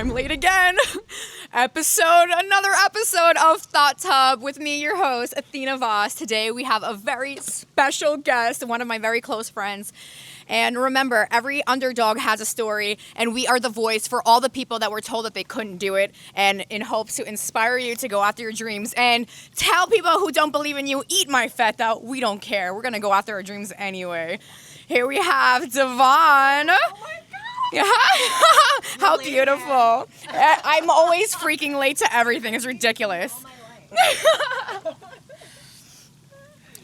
I'm late again. Another episode of Thought Tub with me, your host, Athena Vas. Today we have a very special guest, one of my very close friends. And remember, every underdog has a story, and we are the voice for all the people that were told that they couldn't do it, and in hopes to inspire you to go after your dreams and tell people who don't believe in you, eat my feta. We don't care. We're going to go after our dreams anyway. Here we have Devon. Oh my God. Yeah. How beautiful. I'm always freaking late to everything. It's ridiculous.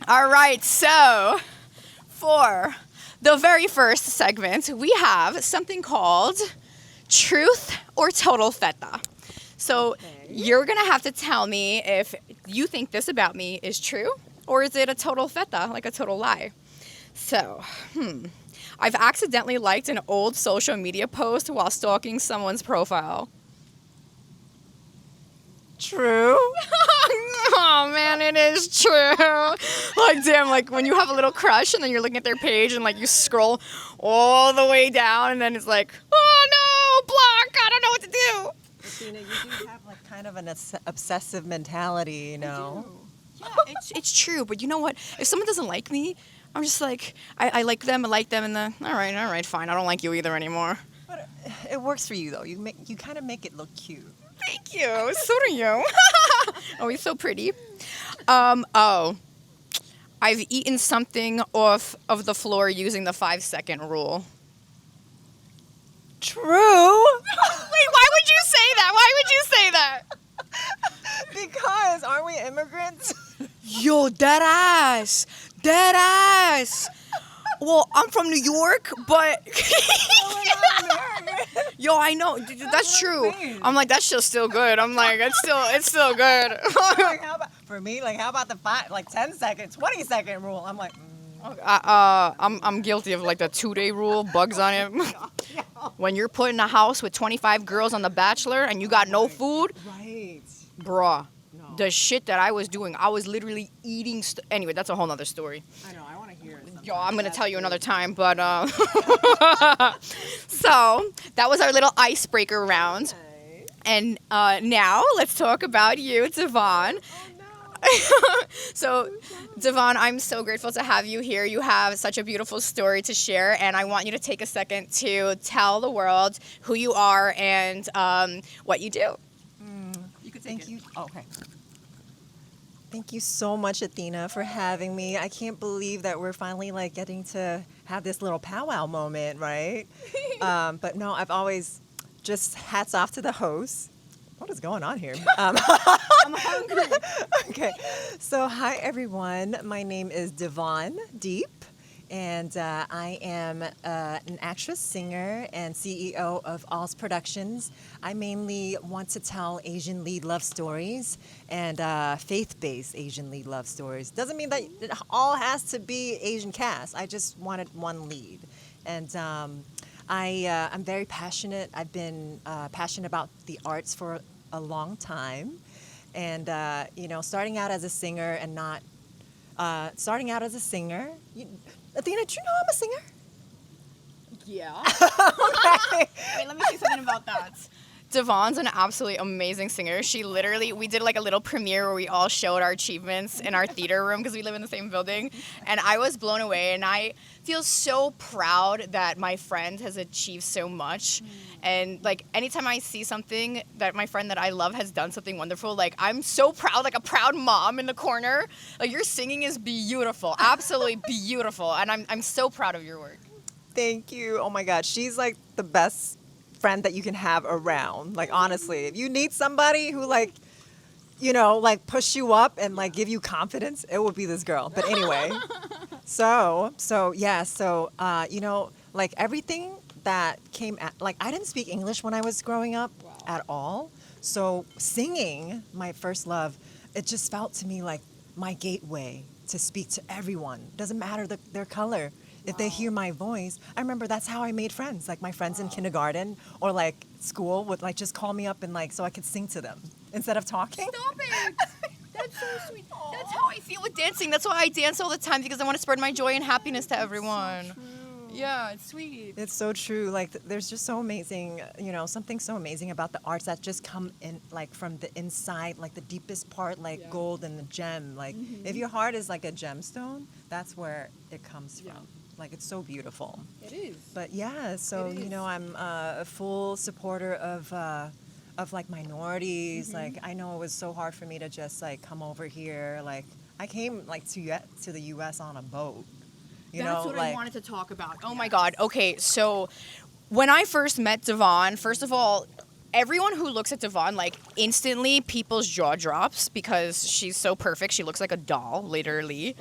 All right, so for the very first segment, we have something called Truth or Total Feta. So you're going to have to tell me if you think this about me is true or is it a total feta, like a total lie. So, I've accidentally liked an old social media post while stalking someone's profile. True. Oh man, it is true. Like damn, like when you have a little crush and then you're looking at their page and like you scroll all the way down and then it's like, oh no, block, I don't know what to do. Athena, you do have like kind of an obsessive mentality, you know? Yeah, it's true, but you know what? If someone doesn't like me, I'm just like, I like them, and then, all right, fine, I don't like you either anymore. But it works for you though. You kind of make it look cute. Thank you. So do you. Oh, he's so pretty. I've eaten something off of the floor using the 5-second rule. True. Wait, why would you say that? Why would you say that? Because aren't we immigrants? Yo, dead ass. Well, I'm from New York, but yo, I know that's true. I'm like, that's just still good. I'm like, it's still good. Like, for me, like, how about the 10-second, 20-second rule? I'm like, I'm guilty of like the 2-day rule, bugs on it. When you're put in a house with 25 girls on The Bachelor and you got no food, right, bruh. No. The shit that I was doing, I was literally eating. Anyway, that's a whole nother story. I know, I want to hear it. Yo, I'm going to tell you another time, but so that was our little icebreaker round. Okay. And now let's talk about you, Devon. Oh, no. So, Devon, I'm so grateful to have you here. You have such a beautiful story to share, and I want you to take a second to tell the world who you are and what you do. You could take Thank you. Oh, okay. Thank you so much, Athena, for having me. I can't believe that we're finally like getting to have this little powwow moment, right? But no, I've always just hats off to the host. What is going on here? I'm hungry. Okay. So hi, everyone. My name is Devon Diep, and I am an actress, singer, and CEO of All's Productions. I mainly want to tell Asian lead love stories and faith-based Asian lead love stories. Doesn't mean that it all has to be Asian cast. I just wanted one lead. And I'm very passionate. I've been passionate about the arts for a long time. And, starting out as a singer and not... starting out as a singer... Athena, do you know I'm a singer? Yeah. Okay. Wait, let me say something about that. Devon's an absolutely amazing singer. We did like a little premiere where we all showed our achievements in our theater room because we live in the same building. And I was blown away, and I feel so proud that my friend has achieved so much. And like anytime I see something that my friend that I love has done something wonderful, like I'm so proud, like a proud mom in the corner. Like your singing is beautiful, absolutely beautiful. And I'm so proud of your work. Thank you. Oh my God. She's like the best friend that you can have around. Like, honestly, if you need somebody who like push you up and like give you confidence, it would be this girl. But anyway, so like everything that came at, like, I didn't speak English when I was growing up at all. So singing, my first love, it just felt to me like my gateway to speak to everyone. Doesn't matter their color. If they hear my voice, I remember that's how I made friends. Like my friends in kindergarten or like school would like just call me up and like so I could sing to them instead of talking. Stop it! That's so sweet. That's how I feel with dancing. That's why I dance all the time because I want to spread my joy and happiness to everyone. So true. Yeah, it's sweet. It's so true. Like there's just so amazing, something so amazing about the arts that just come in like from the inside, like the deepest part, like gold and the gem. Like if your heart is like a gemstone, that's where it comes from. Like it's so beautiful. It is. But yeah, so I'm a full supporter of like minorities. Like I know it was so hard for me to just like come over here. Like I came like to the U.S. on a boat. That's what I wanted to talk about. Oh my God. Okay, so when I first met Devon, first of all, everyone who looks at Devon, like instantly people's jaw drops because she's so perfect. She looks like a doll, literally.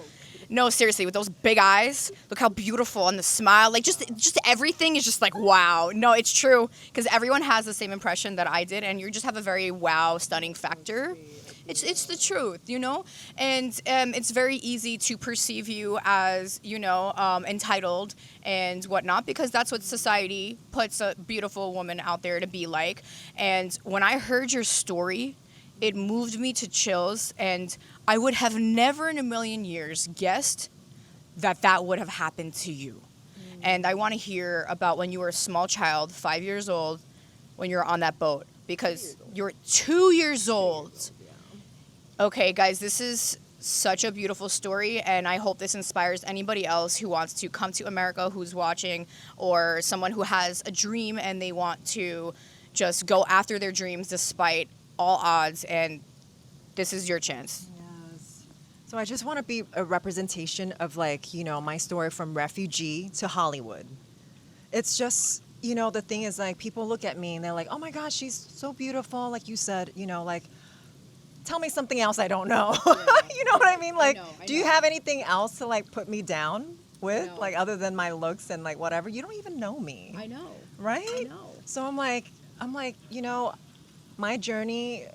No, seriously, with those big eyes, look how beautiful, and the smile, like just everything is just like wow. No, it's true because everyone has the same impression that I did, and you just have a very wow, stunning factor. It's the truth, and it's very easy to perceive you as entitled and whatnot because that's what society puts a beautiful woman out there to be like. And when I heard your story, it moved me to chills, and I would have never in a million years guessed that would have happened to you. And I want to hear about when you were a small child, 5 years old, when you were on that boat, because you're 2 years old. Okay, guys, this is such a beautiful story, and I hope this inspires anybody else who wants to come to America, who's watching, or someone who has a dream and they want to just go after their dreams despite all odds, and this is your chance. Yes. So I just want to be a representation of my story from refugee to Hollywood. It's just, the thing is like people look at me and they're like, oh my gosh, she's so beautiful. Like you said, tell me something else I don't know. You know what I mean? Like, I do you know. have anything else to like put me down with, No. like other than my looks and like whatever? You don't even know me, I know. right? I know. So I'm like, my journey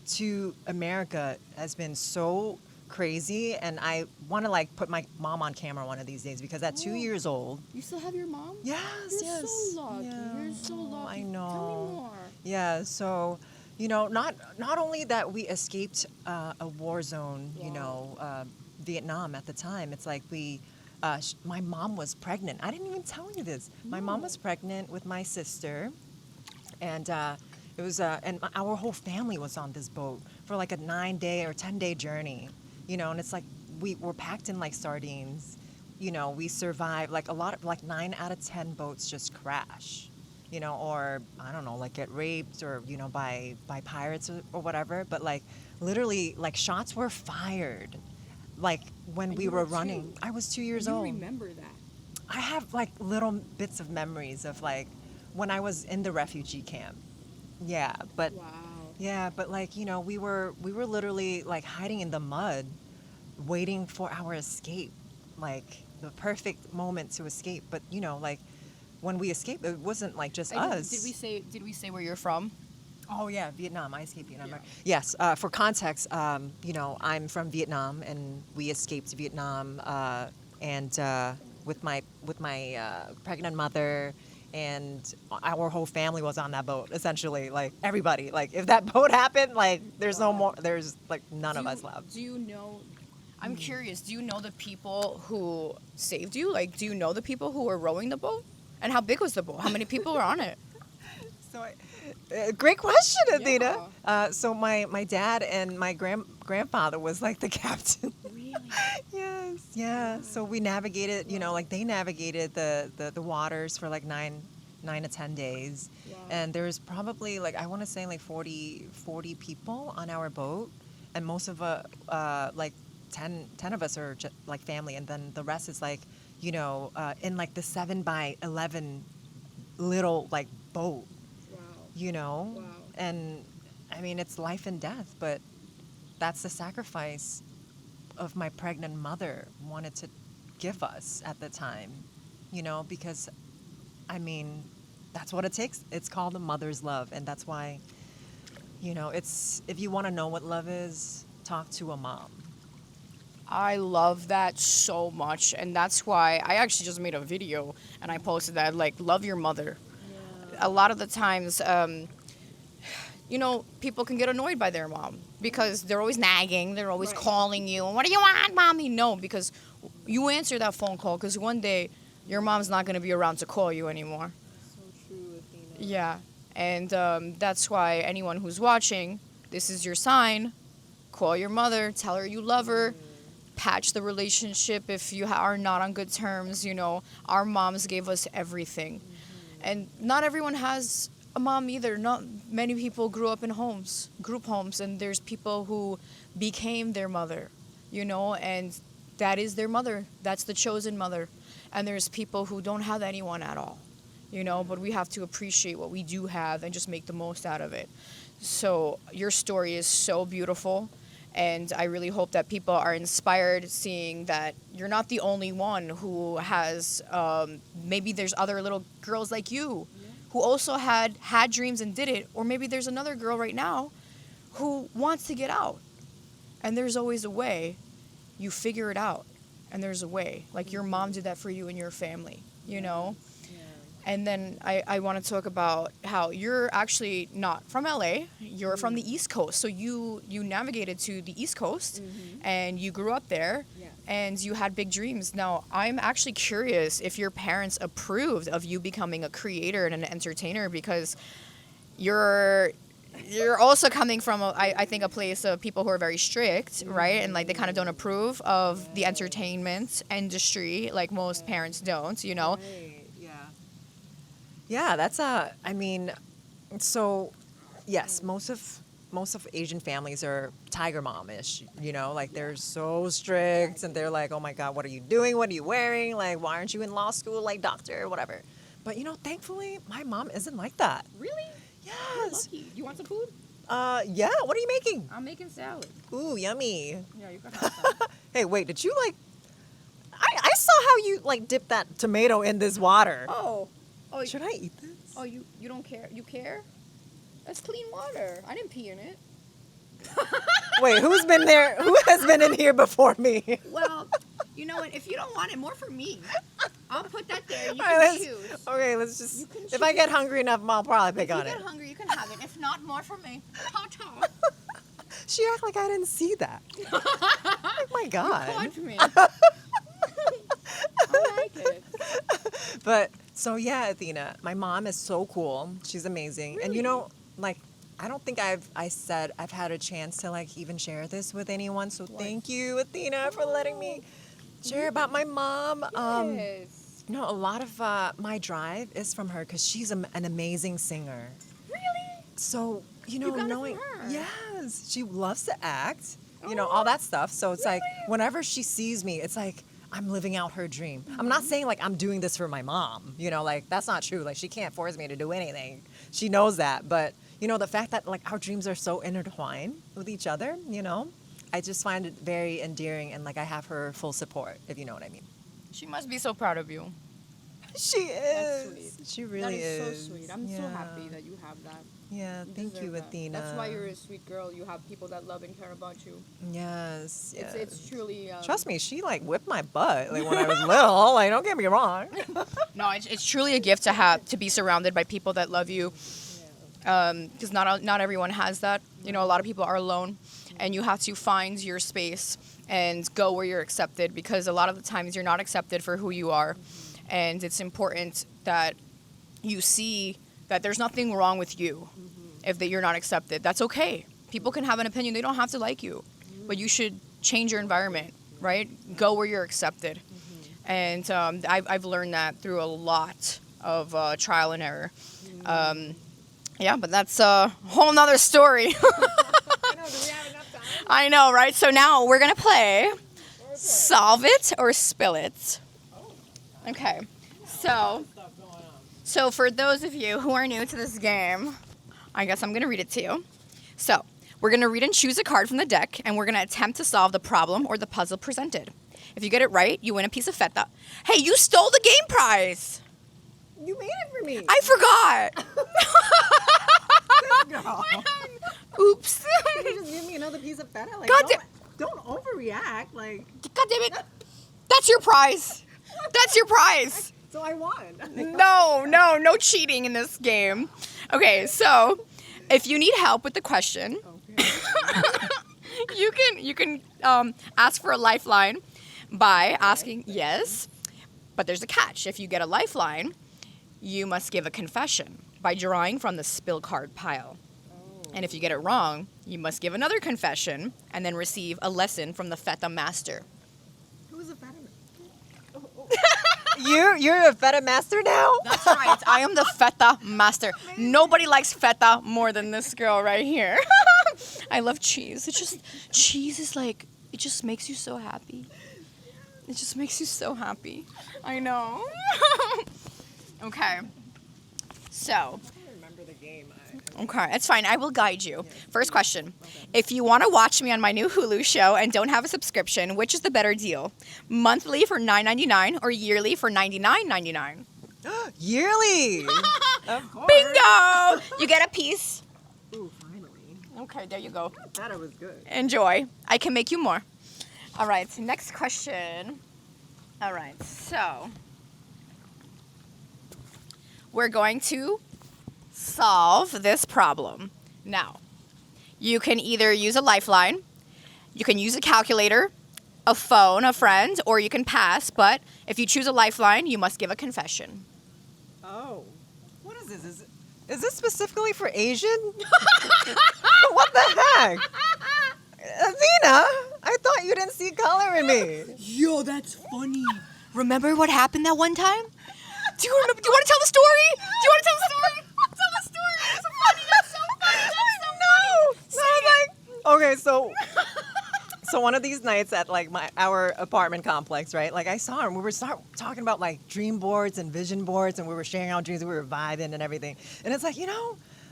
to America has been so crazy, and I want to like put my mom on camera one of these days because at 2 years old. You still have your mom? Yes, You're yes. so lucky. Yeah. You're so lucky. I know. Tell me more. Yeah, so not only that we escaped a war zone, Vietnam at the time. It's like my mom was pregnant. I didn't even tell you this. My mom was pregnant with my sister, and it was and our whole family was on this boat for like a 9-day or 10-day journey, and it's like we were packed in like sardines. We survived. Like 9 out of 10 boats just crash. Or I don't know, like get raped or, by pirates or whatever. But like literally like shots were fired. Like when And we you were were running, 2. I was 2 years old. You remember that? I have like little bits of memories of like when I was in the refugee camp. Yeah, but Wow. yeah, but like, we were literally like hiding in the mud waiting for our escape. Like the perfect moment to escape. But, like when we escaped, it wasn't like just us. Did we say where you're from? Oh yeah, Vietnam. I escaped Vietnam. Yeah. Yes. For context, I'm from Vietnam, and we escaped Vietnam, and with my pregnant mother, and our whole family was on that boat. Essentially, like everybody. Like if that boat happened, like there's no more. There's like none of us left. Do you know? I'm curious. Do you know the people who saved you? Like, do you know the people who were rowing the boat? And how big was the boat? How many people were on it? So, great question, Athena. Yeah. So my dad and my grandfather was like the captain. Really? Yes, yeah. So we navigated, like they navigated the waters for like 9 to 10 days. Wow. And there's probably like, I want to say like 40 people on our boat. And most of like 10 of us are just like family. And then the rest is like, in like the 7x11 little like boat, Wow. Wow. and I mean, it's life and death, but that's the sacrifice of my pregnant mother wanted to give us at the time, because I mean, that's what it takes. It's called a mother's love. And that's why, it's, if you want to know what love is, talk to a mom. I love that so much, and that's why I actually just made a video and I posted that, like, love your mother. A lot of the times, people can get annoyed by their mom because they're always nagging, they're always calling you, and what do you want, mommy? No, because you answer that phone call because one day your mom's not going to be around to call you anymore. So true, Athena. Yeah. And that's why anyone who's watching, this is your sign. Call your mother, tell her you love her, patch the relationship if you are not on good terms. You know, our moms gave us everything. And not everyone has a mom either. Not many people grew up in homes, group homes, and there's people who became their mother, you know, and that is their mother. That's the chosen mother. And there's people who don't have anyone at all, you know, but we have to appreciate what we do have and just make the most out of it. So your story is so beautiful. And I really hope that people are inspired seeing that you're not the only one who has, maybe there's other little girls like you who also had dreams and did it. Or maybe there's another girl right now who wants to get out. And there's always a way. You figure it out. And there's a way. Like your mom did that for you and your family, you know? And then I want to talk about how you're actually not from LA. You're from the East Coast. So you navigated to the East Coast and you grew up there and you had big dreams. Now, I'm actually curious if your parents approved of you becoming a creator and an entertainer because you're also coming from, I think, a place of people who are very strict, right? And like they kind of don't approve of the entertainment industry like most parents don't, you know? Yeah, that's I mean, so yes, most of Asian families are tiger mom-ish, you know, like they're so strict and they're like, oh my God, what are you doing? What are you wearing? Like, why aren't you in law school, like doctor, whatever. But you know, thankfully, my mom isn't like that. Really? Yes. You're lucky. You want some food? Yeah. What are you making? I'm making salad. Ooh, yummy. Yeah, you can have some. Hey, wait, did you like? I saw how you like dipped that tomato in this water. Oh, Should I eat this? Oh, you don't care? You care? That's clean water. I didn't pee in it. Wait, who's been there? Who has been in here before me? Well, you know what? If you don't want it, more for me. I'll put that there. You All can right, choose. Okay, let's just. You can If I choose. get hungry enough, I'll probably pick If on you it. get hungry, you can have it. If not, more for me. Ta-ta. She act like I didn't see that. Oh my God. Caught me. I like it. But so yeah, Athena, my mom is so cool. She's amazing. And you know, like I don't think I've had a chance to like even share this with anyone. So thank you, Athena, for letting me share about my mom. Yes. You know, a lot of my drive is from her because she's an amazing singer. Really? So, you know, You got it knowing, from her? yes, she loves to act, you know, all that stuff. So it's like, whenever she sees me, it's like, I'm living out her dream. I'm not saying like I'm doing this for my mom, you know, like that's not true. Like she can't force me to do anything. She knows that. But, you know, the fact that like our dreams are so intertwined with each other, you know, I just find it very endearing and like I have her full support, if you know what I mean. She must be so proud of you. She is. sweet. She really is. That is so sweet. I'm so happy that you have that. Yeah, thank you, deserve that. Athena. That's why you're a sweet girl. You have people that love and care about you. Yes, yes. It's truly. Trust me, she like whipped my butt like when I was little. Like, don't get me wrong. No, it's truly a gift to be surrounded by people that love you. Because not everyone has that. You know, a lot of people are alone, and you have to find your space and go where you're accepted. Because a lot of the times you're not accepted for who you are, and it's important that you see that there's nothing wrong with you if you're not accepted. That's okay. People can have an opinion. They don't have to like you, but you should change your environment, right? Go where you're accepted. And I've learned that through a lot of trial and error. Yeah, but that's a whole nother story. I know, do we have enough time? I know, right? So now we're going to play Solve It or Spill It. Okay. So for those of you who are new to this game, I guess I'm going to read it to you. So we're going to read and choose a card from the deck, and we're going to attempt to solve the problem or the puzzle presented. If you get it right, you win a piece of feta. Hey, you stole the game prize. You made it for me. I forgot. Girl. Oops. Can you just give me another piece of feta? Like, God don't overreact. Like, God damn it. That's your prize. That's your prize. so I won. No cheating in this game. Okay, so if you need help with the question, you can ask for a lifeline by asking, yes, But there's a catch. If you get a lifeline, you must give a confession by drawing from the spill card pile. And if you get it wrong, you must give another confession and then receive a lesson from the Feta master. Who's a Feta master? You're a Feta master now? That's right. I am the Feta master. Nobody likes Feta more than this girl right here. I love cheese. Cheese is like, it just makes you so happy. It just makes you so happy. I know. Okay. So. Remember the game. Okay, it's fine. I will guide you. First question. If you want to watch me on my new HULU show and don't have a subscription, which is the better deal? Monthly for $9.99 or yearly for $99.99? Yearly! Of course. Bingo! You get a piece. Ooh, finally. Okay, there you go. I thought it was good. Enjoy. I can make you more. All right, next question. All right, so we're going to solve this problem. Now, you can either use a lifeline, you can use a calculator, a phone, a friend, or you can pass, but if you choose a lifeline, you must give a confession. Oh. What is this? Is this specifically for Asian? What the heck? Athena, I thought you didn't see color in me. Yo, that's funny. Remember what happened that one time? Do you want to tell the story? Tell the story. It's so funny. That's so funny. Okay, so one of these nights at like our apartment complex, right? Like I saw him. We were talking about like dream boards and vision boards, and we were sharing our dreams. And we were vibing and everything. And it's like,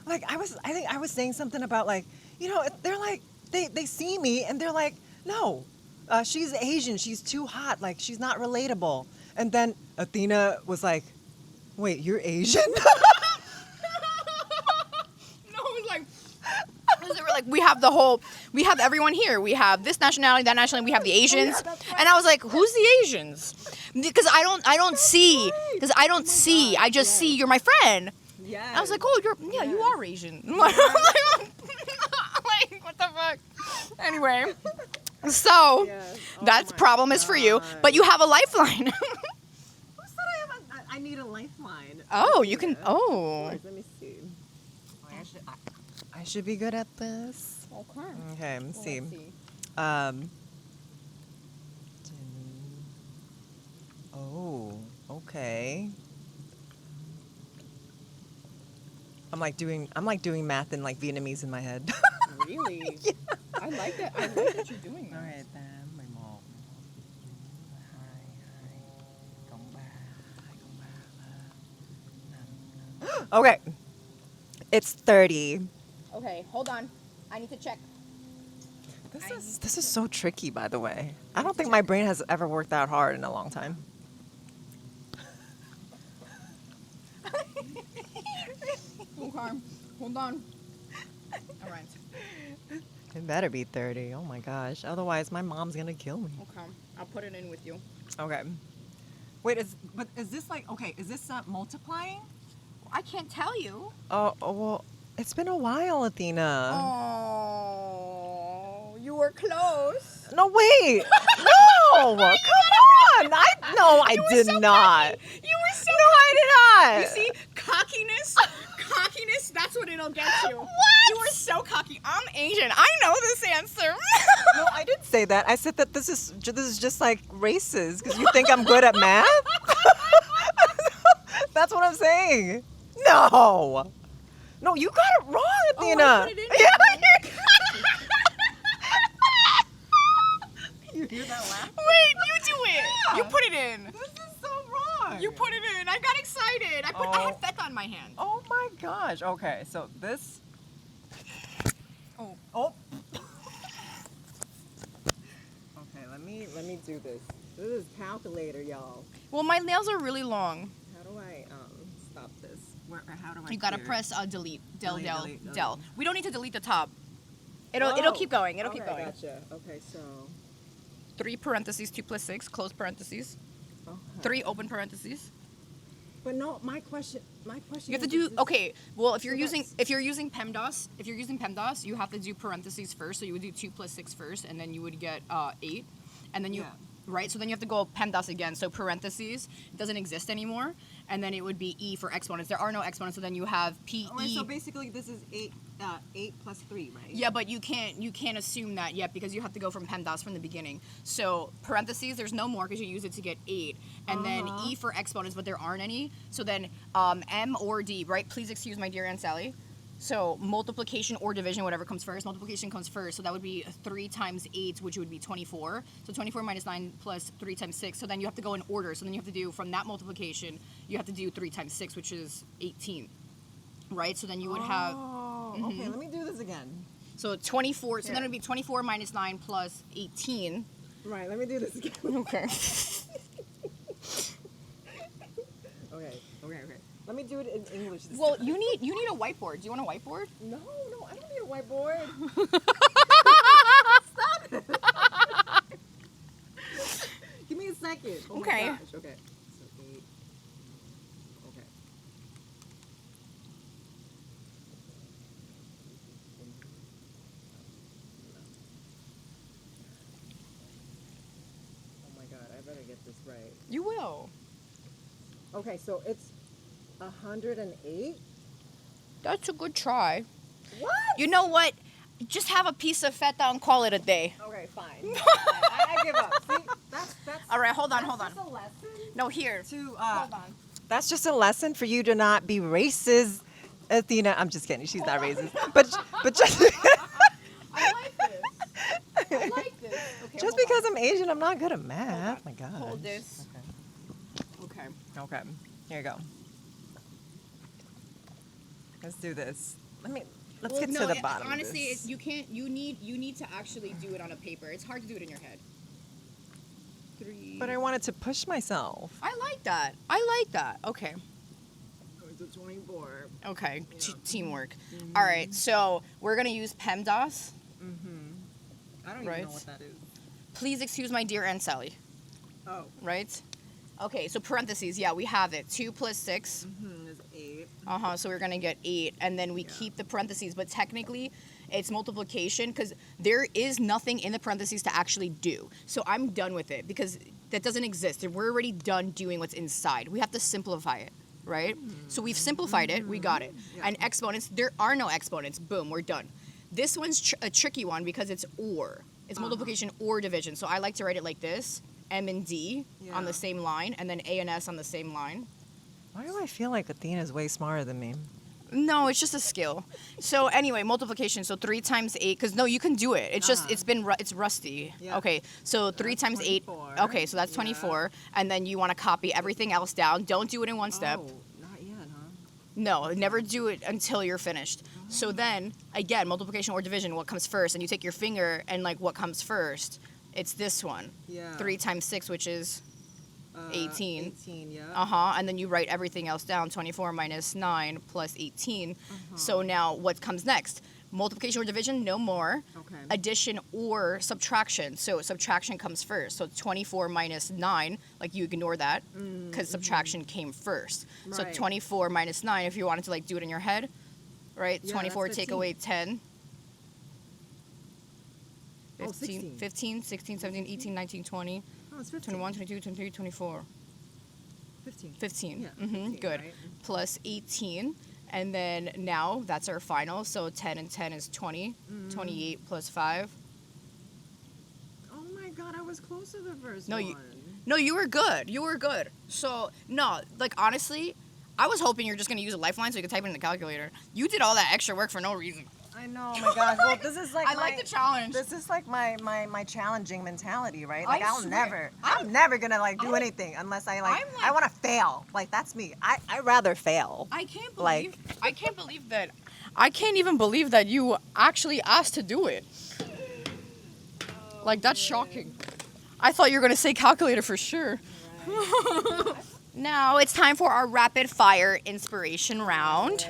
like I think I was saying something about like, they're like they see me and they're like, no, she's Asian. She's too hot. Like she's not relatable. And then Athena was like, wait, you're Asian? We have everyone here. We have this nationality, that nationality. We have the Asians, that's right. and I was like, "Who's the Asians?" Because I don't see. Because I don't see. I just see you're my friend. Yeah. I was like, "Oh, you are Asian." Like, what the fuck? Anyway, so that problem is for you, but you have a lifeline. Who said I need a lifeline? Oh, you can. Oh. Let me see. I should be good at this. Okay, let's see. Oh, okay. I'm like doing math in like Vietnamese in my head. Really? Yeah. I like that. I like that you're doing that. All right, then. Okay. It's 30. Okay, hold on. I need to check. This is so tricky, by the way. I don't think my brain has ever worked that hard in a long time. Okay, hold on. All right. It better be 30. Oh my gosh. Otherwise, my mom's gonna kill me. Okay, I'll put it in with you. Okay. Wait, is this like, okay, is this multiplying? I can't tell you. Oh, well, it's been a while, Athena. Oh, you were close. No, wait. No, come on. I did not. Cocky. You were so No, I did not. You see, cockiness, that's what it'll get you. What? You were so cocky. I'm Asian. I know this answer. No, I didn't say that. I said that this is just like races because you think I'm good at math. That's what I'm saying. No, you got it wrong, Athena. I put it in. You hear that laugh? Wait, you do it. Yeah. You put it in. This is so wrong. You put it in. I got excited. I had Feta on my hand. Oh my gosh. Okay, so this. Oh. Okay, let me do this. This is calculator, y'all. Well, my nails are really long. How do I stop this? How do I? You gotta clear? press delete. Del. Delete. We don't need to delete the top. It'll keep going. It'll keep going. Gotcha. Okay, so 3 parentheses, 2 plus 6, close parentheses. okay. 3 open parentheses. But no, my question. You have to do Well, if you're using PEMDAS, you have to do parentheses first. So you would do 2 plus 6 first, and then you would get 8, and then you right? So then you have to go PEMDAS again. So parentheses doesn't exist anymore, and then it would be E for exponents. There are no exponents, so then you have PE. All right, so basically this is 8 plus 3, right? Yeah, but you can't assume that yet because you have to go from PEMDAS from the beginning. So parentheses, there's no more because you use it to get 8, and then E for exponents, but there aren't any. So then M or D, right? Please excuse my dear Aunt Sally. So multiplication or division, whatever comes first. Multiplication comes first, so that would be 3 times 8, which would be 24. So 24 minus 9 plus 3 times 6. So then you have to go in order. So then you have to do, from that multiplication, you have to do 3 times 6, which is 18. Right? So then you would have... Okay, let me do this again. So 24, so then it would be 24 minus 9 plus 18. Right, let me do this again. Okay. Okay. Let me do it in English this Well, time. you need a whiteboard. Do you want a whiteboard? No, I don't need a whiteboard. Stop it. Give me a second. Oh Okay. My gosh. Okay. So 8. Okay. Oh my God, I better get this right. You will. Okay, so it's 108. That's a good try. What? You know what? Just have a piece of feta and call it a day. Okay, fine. I give up. See, that's All right, hold on. just a lesson No, here. to Hold on. That's just a lesson for you to not be racist, Athena. I'm just kidding. She's not racist, but just I like this. I like this. Okay, just because I'm Asian, I'm not good at math. Oh my God. Hold this. Okay. Okay. Here you go. Let's do this. Let's get to the bottom. Honestly, of this. you can't. You need to actually do it on a paper. It's hard to do it in your head. 3. But I wanted to push myself. I like that. Okay. It's a 24. Okay. Yeah. Teamwork. All right. So we're gonna use PEMDAS. I don't Right. even know what that is. Please excuse my dear Aunt Sally. Oh. Right. Okay. So parentheses. Yeah, we have it. 2 plus 6. Is 8. So we're gonna get 8, and then we keep the parentheses. But technically, it's multiplication because there is nothing in the parentheses to actually do. So I'm done with it because that doesn't exist. We're already done doing what's inside. We have to simplify it, right? So we've simplified it. We got it. Yeah. And exponents, there are no exponents. Boom, we're done. This one's a tricky one because it's or. It's multiplication or division. So I like to write it like this: M and D on Yeah. the same line, and then A and S on the same line. Why do I feel like Athena's way smarter than me? No, it's just a skill. So anyway, multiplication. So 3 times 8, because no, you can do it. It's just it's rusty. Yeah. Okay, so 3 times 8. 24. Okay, so that's 24, and then you want to copy everything else down. Don't do it in one step. Oh, not yet, huh? No, never do it until you're finished. So then again, multiplication or division. What comes first? And you take your finger and like what comes first. It's this one. Yeah. 3 times 6, which is 18. 18, yeah. And then you write everything else down. 24 minus 9 plus 18. So now what comes next? Multiplication or division, no more. Okay. Addition or subtraction. So subtraction comes first. So 24 minus 9, like you ignore that because subtraction came first. So Right. 24 minus 9, if you wanted to like do it in your head, right? Yeah, 24 that's take 15. away 10. Oh, 15, 16. 15, 16, 17, 18, 19, 20, Oh, it's 15. 21, 22, 23, 24. 15. 15. Yeah, 15, Good. right? Plus 18. And then now that's our final. So 10 and 10 is 20. 28 plus 5. Oh my God, I was close to the first No, one. No, you were good. You were good. So, no, like honestly, I was hoping you're just going to use a lifeline so you could type it in the calculator. You did all that extra work for no reason. I know, oh my gosh. Well, this is like I like the challenge. This is like my challenging mentality, right? I Like swear. I'm never gonna like do anything unless I like, I'm like- I want to fail. Like that's me. I rather fail. I can't Like- I can't believe that. I can't even believe that you actually asked to do it. Like that's shocking. I thought you were gonna say calculator for sure. Now it's time for our rapid fire inspiration round.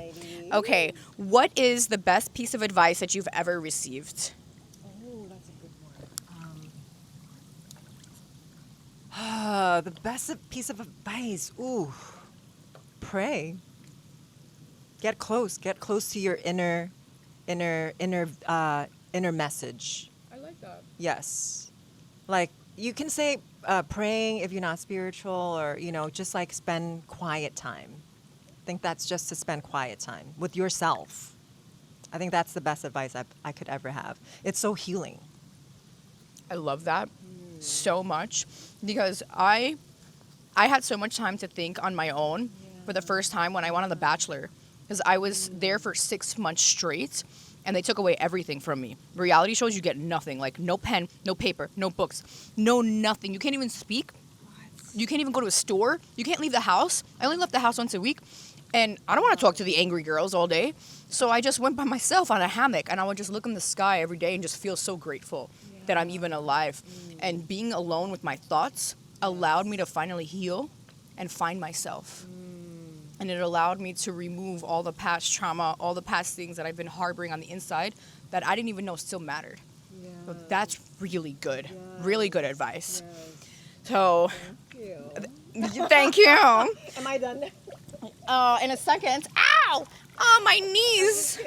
Okay, what is the best piece of advice that you've ever received? Oh, that's a good one. The best piece of advice. Ooh, pray. Get close. Get close to your inner message. I like that. Yes, like you can say praying if you're not spiritual, or just like spend quiet time. I think that's just to spend quiet time with yourself. I think that's the best advice I could ever have. It's so healing. I love that so much because I had so much time to think on my own for the first time when I went on The Bachelor, because I was there for 6 months straight and they took away everything from me. Reality shows, you get nothing, like no pen, no paper, no books, no nothing. You can't even speak. You can't even go to a store. You can't leave the house. I only left the house once a week. And I don't want to talk to the angry girls all day. So I just went by myself on a hammock and I would just look in the sky every day and just feel so grateful that I'm even alive. And being alone with my thoughts allowed me to finally heal and find myself. And it allowed me to remove all the past trauma, all the past things that I've been harboring on the inside that I didn't even know still mattered. So that's really good. Really good advice. So, thank you. Am I done? In a second. Ow! Oh, my knees.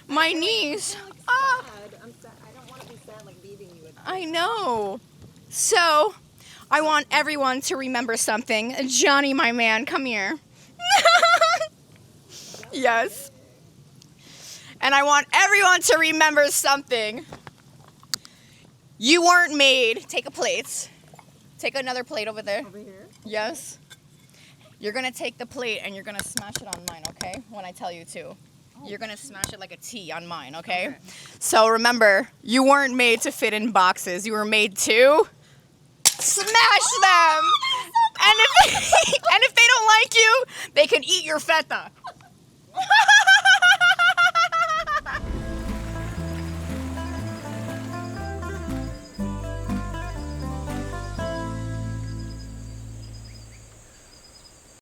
My knees. Oh. I'm sad. I don't want to be sad like leaving you. I know. So, I want everyone to remember something. Johnny, my man, come here. Yes. And I want everyone to remember something. You weren't made. Take a plate. Take another plate over there. Over here? Yes. You're going to take the plate and you're going to smash it on mine, okay? When I tell you to. You're going to smash it like a T on mine, okay? So remember, you weren't made to fit in boxes. You were made to smash them. And if they don't like you, they can eat your feta.